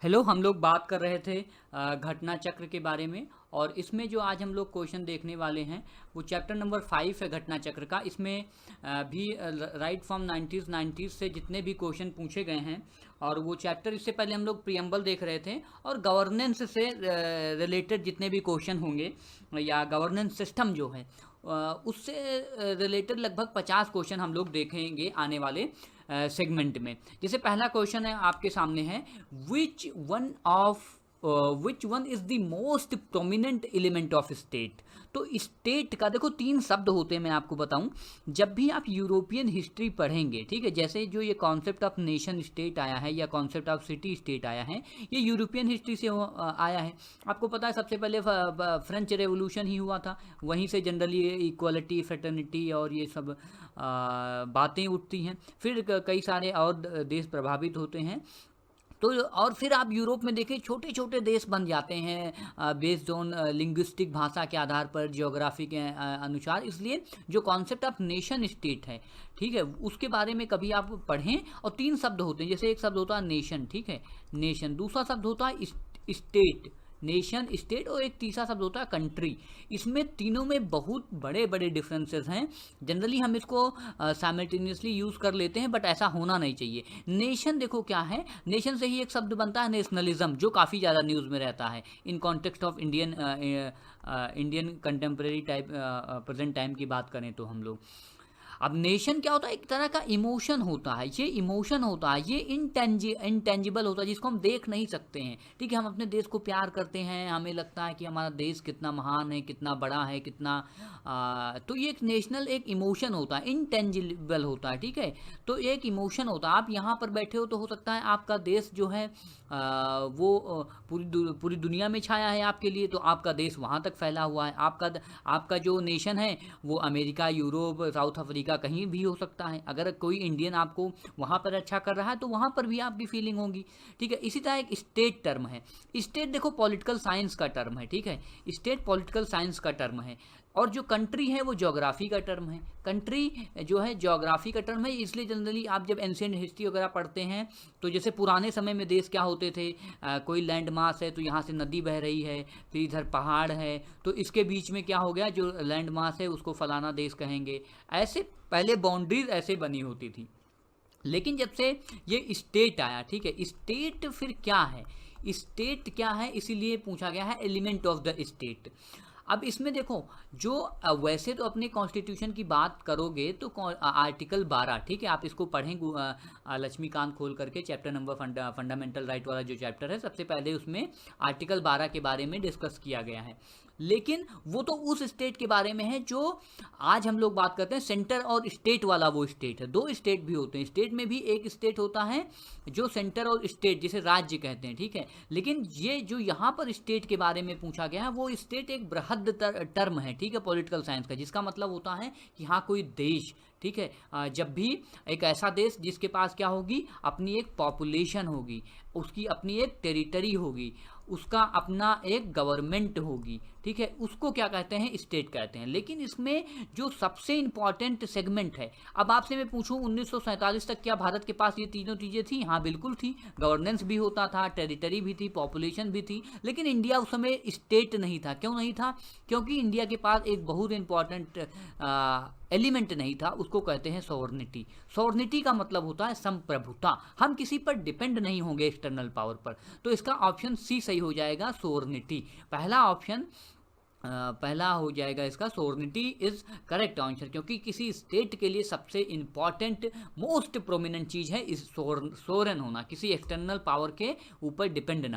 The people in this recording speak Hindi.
हेलो, हम लोग बात कर रहे थे घटना चक्र के बारे में। और इसमें जो आज हम लोग क्वेश्चन देखने वाले हैं वो चैप्टर नंबर 5 है घटना चक्र का। इसमें भी राइट फ्रॉम 90s से जितने भी क्वेश्चन पूछे गए हैं। और वो चैप्टर, इससे पहले हम लोग प्रियम्बल देख रहे थे और गवर्नेंस से रिलेटेड जितने भी क्वेश्चन होंगे या गवर्नेंस सिस्टम जो है उससे रिलेटेड लगभग 50 क्वेश्चन हम लोग देखेंगे आने वाले सेगमेंट में। जैसे पहला क्वेश्चन है आपके सामने है, which one of which one is the most prominent element of state. तो स्टेट का देखो 3 शब्द होते हैं, मैं आपको बताऊं। जब भी आप यूरोपियन हिस्ट्री पढ़ेंगे, ठीक है, जैसे जो ये कॉन्सेप्ट ऑफ नेशन स्टेट आया है या कॉन्सेप्ट ऑफ सिटी स्टेट आया है, ये यूरोपियन हिस्ट्री से आया है। आपको पता है सबसे पहले फ्रेंच रेवोल्यूशन ही हुआ था, वहीं से जनरली इक्वालिटी, फ्रेटर्निटी और ये सब बातें उठती हैं। फिर कई सारे और देश प्रभावित होते हैं। तो और फिर आप यूरोप में देखें, छोटे छोटे देश बन जाते हैं बेस्ड ऑन लिंग्विस्टिक, भाषा के आधार पर, जियोग्राफी के अनुसार। इसलिए जो कॉन्सेप्ट ऑफ नेशन स्टेट है, ठीक है, उसके बारे में कभी आप पढ़ें। और 3 शब्द होते हैं, जैसे एक शब्द होता है नेशन, ठीक है, नेशन। दूसरा शब्द होता है स्टेट, नेशन स्टेट। और एक तीसरा शब्द होता है कंट्री। इसमें तीनों में बहुत बड़े बड़े डिफरेंसेस हैं। जनरली हम इसको साइमल्टेनियसली यूज़ कर लेते हैं, बट ऐसा होना नहीं चाहिए। नेशन देखो क्या है, नेशन से ही एक शब्द बनता है नेशनलिज्म, जो काफ़ी ज़्यादा न्यूज़ में रहता है in context of Indian contemporary type, present time की बात करें तो हम लोग। अब नेशन क्या होता है, एक तरह का इमोशन होता है। ये इमोशन होता है, ये इंटेंजिबल होता है, जिसको हम देख नहीं सकते हैं। ठीक है, हम अपने देश को प्यार करते हैं, हमें लगता है कि हमारा देश कितना महान है, कितना बड़ा है, कितना तो ये एक नेशनल एक इमोशन होता है, इंटेंजिबल होता है। ठीक है, तो एक इमोशन होता है। आप यहाँ पर बैठे हो तो हो सकता है आपका देश जो है वो पूरी दुनिया में छाया है आपके लिए, तो आपका देश वहाँ तक फैला हुआ है। आपका जो नेशन है वो अमेरिका, यूरोप, साउथ अफ्रीका, कहीं भी हो सकता है। अगर कोई इंडियन आपको वहाँ पर अच्छा कर रहा है तो वहाँ पर भी आपकी फीलिंग होगी। ठीक है, इसी तरह एक स्टेट टर्म है। स्टेट देखो पॉलिटिकल साइंस का टर्म है, ठीक है, स्टेट पॉलिटिकल साइंस का टर्म है। और जो कंट्री है वो ज्योग्राफी का टर्म है। कंट्री जो है ज्योग्राफी का टर्म है, इसलिए जनरली आप जब एंशिएंट हिस्ट्री वगैरह पढ़ते हैं तो जैसे पुराने समय में देश क्या होते थे, कोई लैंड मास है तो यहाँ से नदी बह रही है, फिर इधर पहाड़ है, तो इसके बीच में क्या हो गया, जो लैंड मास है उसको फलाना देश कहेंगे। ऐसे पहले बाउंड्रीज ऐसे बनी होती थी। लेकिन जब से ये स्टेट आया, ठीक है, स्टेट फिर क्या है, स्टेट क्या है, इसीलिए पूछा गया है एलिमेंट ऑफ द स्टेट। अब इसमें देखो, जो वैसे तो अपने कॉन्स्टिट्यूशन की बात करोगे तो आर्टिकल 12, ठीक है, आप इसको पढ़ें लक्ष्मीकांत खोल करके, चैप्टर नंबर फंडामेंटल राइट वाला जो चैप्टर है, सबसे पहले उसमें आर्टिकल 12 के बारे में डिस्कस किया गया है। लेकिन वो तो उस स्टेट के बारे में है जो आज हम लोग बात करते हैं, सेंटर और स्टेट वाला वो स्टेट है। 2 स्टेट भी होते हैं, स्टेट में भी एक स्टेट होता है जो सेंटर और स्टेट, जिसे राज्य कहते हैं, ठीक है। लेकिन ये जो यहाँ पर स्टेट के बारे में पूछा गया है, वो स्टेट एक बृहद टर्म है, ठीक है, पॉलिटिकल साइंस का, जिसका मतलब होता है कि हाँ कोई देश, ठीक है, जब भी एक ऐसा देश जिसके पास क्या होगी, अपनी एक पॉपुलेशन होगी, उसकी अपनी एक टेरिटरी होगी, उसका अपना एक गवर्नमेंट होगी, ठीक है, उसको क्या कहते हैं, स्टेट कहते हैं। लेकिन इसमें जो सबसे इंपॉर्टेंट सेगमेंट है, अब आपसे मैं पूछूं 1947 तक क्या भारत के पास ये तीनों चीज़ें थी? हाँ बिल्कुल थी। गवर्नेंस भी होता था, टेरिटरी भी थी, पॉपुलेशन भी थी। लेकिन इंडिया उस समय स्टेट नहीं था। क्यों नहीं था? क्योंकि इंडिया के पास एक बहुत इंपॉर्टेंट एलिमेंट नहीं था, उसको कहते हैं सॉवरनिटी। सॉवरनिटी का मतलब होता है संप्रभुता। हम किसी पर डिपेंड नहीं होंगे एक्सटर्नल पावर पर। तो इसका ऑप्शन सी सही हो जाएगा, सॉवरनिटी। पहला ऑप्शन पहला हो जाएगा इसका, सॉवरनिटी इज करेक्ट आंसर। क्योंकि किसी स्टेट के लिए सबसे इंपॉर्टेंट, मोस्ट प्रोमिनेंट चीज़ है इस सोरेन होना, किसी एक्सटर्नल पावर के ऊपर डिपेंड ना